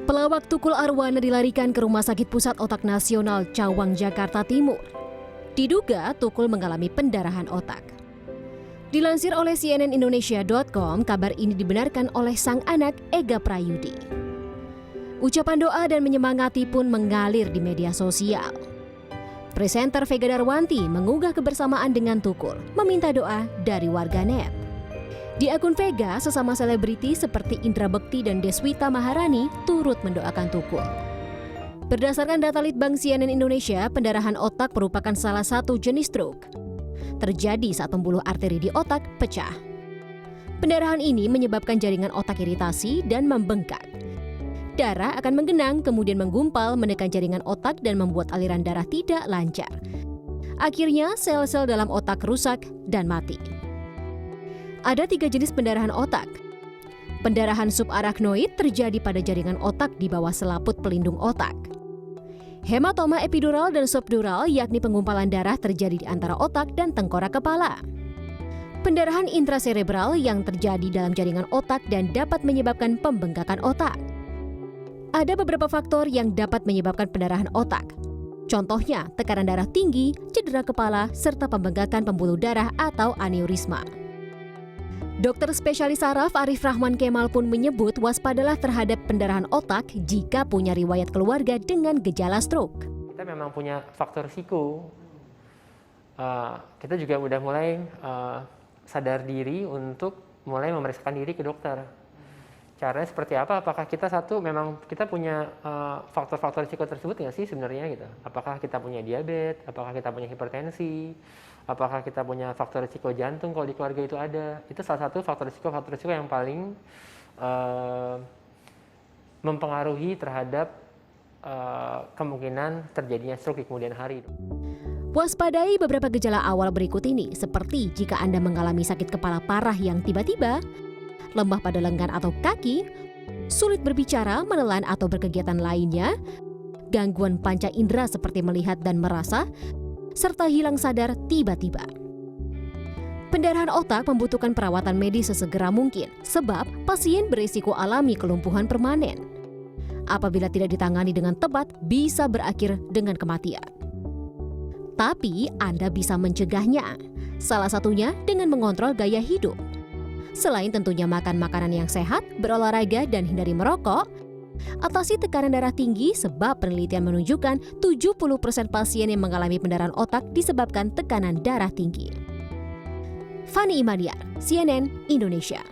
Pelawak Tukul Arwana dilarikan ke Rumah Sakit Pusat Otak Nasional Cawang, Jakarta Timur. Diduga Tukul mengalami pendarahan otak. Dilansir oleh cnnindonesia.com, kabar ini dibenarkan oleh sang anak Ega Prayudi. Ucapan doa dan menyemangati pun mengalir di media sosial. Presenter Vega Darwanti mengunggah kebersamaan dengan Tukul, meminta doa dari warganet. Di akun Vega, sesama selebriti seperti Indra Bekti dan Deswita Maharani turut mendoakan Tukul. Berdasarkan data Litbang CNN Indonesia, pendarahan otak merupakan salah satu jenis stroke. Terjadi saat pembuluh arteri di otak pecah. Pendarahan ini menyebabkan jaringan otak iritasi dan membengkak. Darah akan menggenang, kemudian menggumpal, menekan jaringan otak dan membuat aliran darah tidak lancar. Akhirnya, sel-sel dalam otak rusak dan mati. Ada 3 jenis pendarahan otak. Pendarahan subarachnoid terjadi pada jaringan otak di bawah selaput pelindung otak. Hematoma epidural dan subdural, yakni penggumpalan darah terjadi di antara otak dan tengkorak kepala. Pendarahan intraserebral yang terjadi dalam jaringan otak dan dapat menyebabkan pembengkakan otak. Ada beberapa faktor yang dapat menyebabkan pendarahan otak. Contohnya, tekanan darah tinggi, cedera kepala, serta pembengkakan pembuluh darah atau aneurisma. Dokter spesialis saraf Arif Rahman Kemal pun menyebut waspadalah terhadap pendarahan otak jika punya riwayat keluarga dengan gejala stroke. Kita memang punya faktor risiko. Kita juga udah mulai sadar diri untuk mulai memeriksakan diri ke dokter. Caranya seperti apa? Apakah kita memang kita punya faktor-faktor risiko tersebut nggak sih sebenarnya gitu? Apakah kita punya diabetes? Apakah kita punya hipertensi? Apakah kita punya faktor risiko jantung kalau di keluarga itu ada? Itu salah satu faktor risiko yang paling mempengaruhi terhadap kemungkinan terjadinya stroke di kemudian hari. Waspadai beberapa gejala awal berikut ini, seperti jika Anda mengalami sakit kepala parah yang tiba-tiba, lemah pada lengan atau kaki, sulit berbicara, menelan atau berkegiatan lainnya, gangguan panca indera seperti melihat dan merasa, serta hilang sadar tiba-tiba. Pendarahan otak membutuhkan perawatan medis sesegera mungkin, sebab pasien berisiko alami kelumpuhan permanen. Apabila tidak ditangani dengan tepat, bisa berakhir dengan kematian. Tapi Anda bisa mencegahnya, salah satunya dengan mengontrol gaya hidup. Selain tentunya makan makanan yang sehat, berolahraga, dan hindari merokok, atasi tekanan darah tinggi sebab penelitian menunjukkan 70% pasien yang mengalami pendarahan otak disebabkan tekanan darah tinggi. Fani Imaniar, CNN Indonesia.